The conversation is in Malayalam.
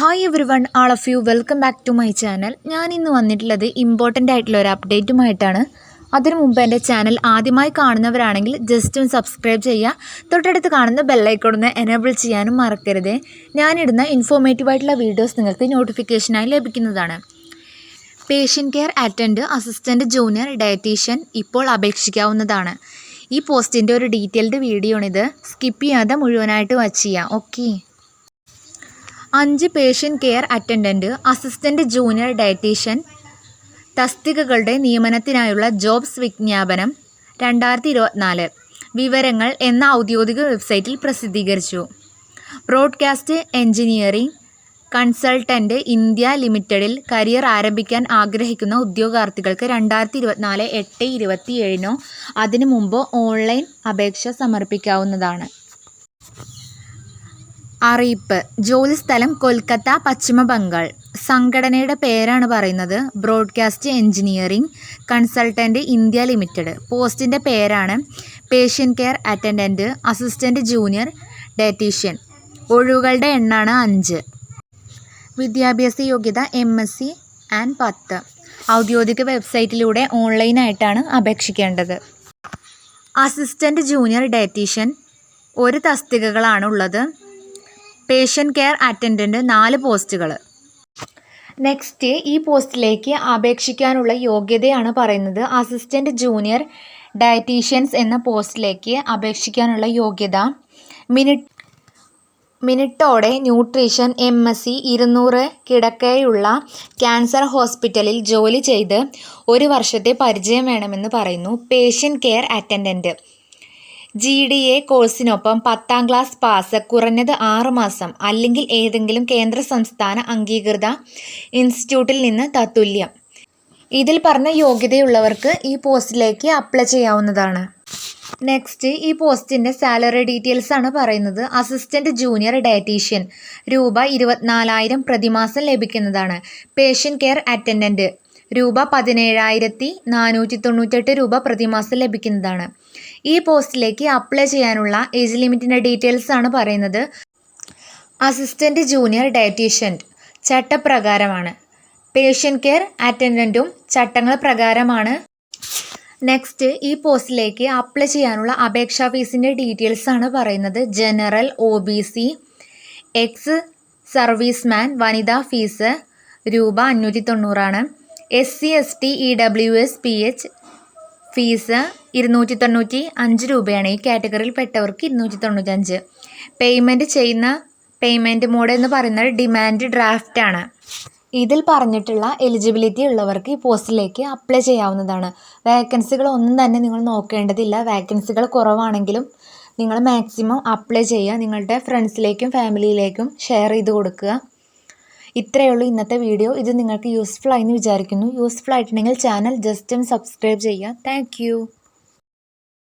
Hi everyone, all of you welcome back to my channel. ഞാൻ ഇന്ന് വന്നിട്ടുള്ളത് ഇമ്പോർട്ടൻ്റ് ആയിട്ടുള്ള ഒരു അപ്ഡേറ്റുമായിട്ടാണ്. അതിനു മുമ്പ് എൻ്റെ ചാനൽ ആദ്യമായി കാണുന്നവരാണെങ്കിൽ ജസ്റ്റ് ഒന്ന് സബ്സ്ക്രൈബ് ചെയ്യുക. തൊട്ടടുത്ത് കാണുന്ന ബെല്ലൈക്കൺ ഒന്ന് എനേബിൾ ചെയ്യാനും മറക്കരുത്. ഞാനിടുന്ന ഇൻഫോർമേറ്റീവ് ആയിട്ടുള്ള വീഡിയോസ് നിങ്ങൾക്ക് നോട്ടിഫിക്കേഷനായി ലഭിക്കുന്നതാണ്. Patient care attend assistant junior dietician ഇപ്പോൾ അപേക്ഷിക്കാവുന്നതാണ്. ഈ പോസ്റ്റിൻ്റെ ഒരു ഡീറ്റെയിൽഡ് വീഡിയോ ആണിത്. സ്കിപ്പ് ചെയ്യാതെ മുഴുവനായിട്ട് വാച്ച് ചെയ്യാം. Okay. 5 patient care attendant, assistant junior dietitian തസ്തികകളുടെ നിയമനത്തിനായുള്ള ജോബ്സ് വിജ്ഞാപനം 2024 വിവരങ്ങൾ എന്ന ഔദ്യോഗിക വെബ്സൈറ്റിൽ പ്രസിദ്ധീകരിച്ചു. ബ്രോഡ്കാസ്റ്റ് എഞ്ചിനീയറിംഗ് കൺസൾട്ടൻ്റ് ഇന്ത്യ ലിമിറ്റഡിൽ കരിയർ ആരംഭിക്കാൻ ആഗ്രഹിക്കുന്ന ഉദ്യോഗാർത്ഥികൾക്ക് 2024 8/27 അതിനു മുമ്പ് ഓൺലൈൻ അപേക്ഷ സമർപ്പിക്കാവുന്നതാണ്. അറിയിപ്പ്. ജോലിസ്ഥലം കൊൽക്കത്ത, പശ്ചിമ ബംഗാൾ. സംഘടനയുടെ പേരാണ് പറയുന്നത് broadcast engineering consultant India limited. പോസ്റ്റിൻ്റെ പേരാണ് patient care attendant assistant junior dietitian. ഒഴിവുകളുടെ എണ്ണാണ് 5. വിദ്യാഭ്യാസ യോഗ്യത MSc ആൻഡ് 10. ഔദ്യോഗിക വെബ്സൈറ്റിലൂടെ ഓൺലൈനായിട്ടാണ് അപേക്ഷിക്കേണ്ടത്. അസിസ്റ്റൻറ്റ് ജൂനിയർ ഡയറ്റീഷ്യൻ 1 തസ്തികകളാണ് ഉള്ളത്. പേഷ്യൻ്റ് കെയർ അറ്റൻഡൻറ്റ് 4 പോസ്റ്റുകൾ. നെക്സ്റ്റ്, ഈ പോസ്റ്റിലേക്ക് അപേക്ഷിക്കാനുള്ള യോഗ്യതയാണ് പറയുന്നത്. അസിസ്റ്റൻറ്റ് ജൂനിയർ ഡയറ്റീഷ്യൻസ് എന്ന പോസ്റ്റിലേക്ക് അപേക്ഷിക്കാനുള്ള യോഗ്യത മിനിറ്റോടെ ന്യൂട്രീഷൻ MSc 200 കിടക്കയുള്ള ക്യാൻസർ ഹോസ്പിറ്റലിൽ ജോലി ചെയ്ത് 1 വർഷത്തെ പരിചയം വേണമെന്ന് പറയുന്നു. Patient care attendant GDA കോഴ്സിനൊപ്പം 10ാം class pass, കുറഞ്ഞത് 6 മാസം, അല്ലെങ്കിൽ ഏതെങ്കിലും കേന്ദ്ര സംസ്ഥാന അംഗീകൃത ഇൻസ്റ്റിറ്റ്യൂട്ടിൽ നിന്ന് തത്തുല്യം. ഇതിൽ പറഞ്ഞ യോഗ്യതയുള്ളവർക്ക് ഈ പോസ്റ്റിലേക്ക് അപ്ലൈ ചെയ്യാവുന്നതാണ്. നെക്സ്റ്റ്, ഈ പോസ്റ്റിൻ്റെ സാലറി ഡീറ്റെയിൽസ് ആണ് പറയുന്നത്. അസിസ്റ്റൻറ്റ് ജൂനിയർ ഡയറ്റീഷ്യൻ രൂപ 24,000 പ്രതിമാസം ലഭിക്കുന്നതാണ്. പേഷ്യൻ്റ് കെയർ അറ്റൻഡൻറ്റ് രൂപ 17,498 രൂപ പ്രതിമാസം ലഭിക്കുന്നതാണ്. ഈ പോസ്റ്റിലേക്ക് അപ്ലൈ ചെയ്യാനുള്ള ഏജ് ലിമിറ്റിൻ്റെ ഡീറ്റെയിൽസ് ആണ് പറയുന്നത്. അസിസ്റ്റൻറ്റ് ജൂനിയർ ഡയറ്റീഷ്യൻ ചട്ടപ്രകാരമാണ്. പേഷ്യൻ്റ് കെയർ അറ്റൻഡൻറ്റും ചട്ടങ്ങൾ പ്രകാരമാണ്. നെക്സ്റ്റ്, ഈ പോസ്റ്റിലേക്ക് അപ്ലൈ ചെയ്യാനുള്ള അപേക്ഷാ ഫീസിൻ്റെ ഡീറ്റെയിൽസ് ആണ് പറയുന്നത്. ജനറൽ, OBC, എക്സ് സർവീസ്മാൻ വനിതാ ഫീസ് രൂപ 590 ആണ്. SC ST EWS PH fees 295 രൂപയാണ്. ഈ കാറ്റഗറിയിൽ പെട്ടവർക്ക് 295. പേയ്മെൻറ്റ് ചെയ്യുന്ന പേയ്മെൻറ്റ് മോഡ് എന്ന് പറയുന്നത് ഡിമാൻഡ് ഡ്രാഫ്റ്റ് ആണ്. ഇതിൽ പറഞ്ഞിട്ടുള്ള എലിജിബിലിറ്റി ഉള്ളവർക്ക് ഈ പോസ്റ്റിലേക്ക് അപ്ലൈ ചെയ്യാവുന്നതാണ്. വേക്കൻസികൾ ഒന്നും തന്നെ നിങ്ങൾ നോക്കേണ്ടതില്ല. വേക്കൻസികൾ കുറവാണെങ്കിലും നിങ്ങൾ മാക്സിമം അപ്ലൈ ചെയ്യുക. നിങ്ങളുടെ ഫ്രണ്ട്സിലേക്കും ഫാമിലിയിലേക്കും ഷെയർ ചെയ്ത് കൊടുക്കുക. ഇത്രയേ ഉള്ളൂ ഇന്നത്തെ വീഡിയോ. ഇത് നിങ്ങൾക്ക് യൂസ്ഫുൾ ആയെന്ന് വിചാരിക്കുന്നു. യൂസ്ഫുൾ ആയിട്ടുണ്ടെങ്കിൽ ചാനൽ ജസ്റ്റ് ഒന്ന് സബ്സ്ക്രൈബ് ചെയ്യുക. Thank you.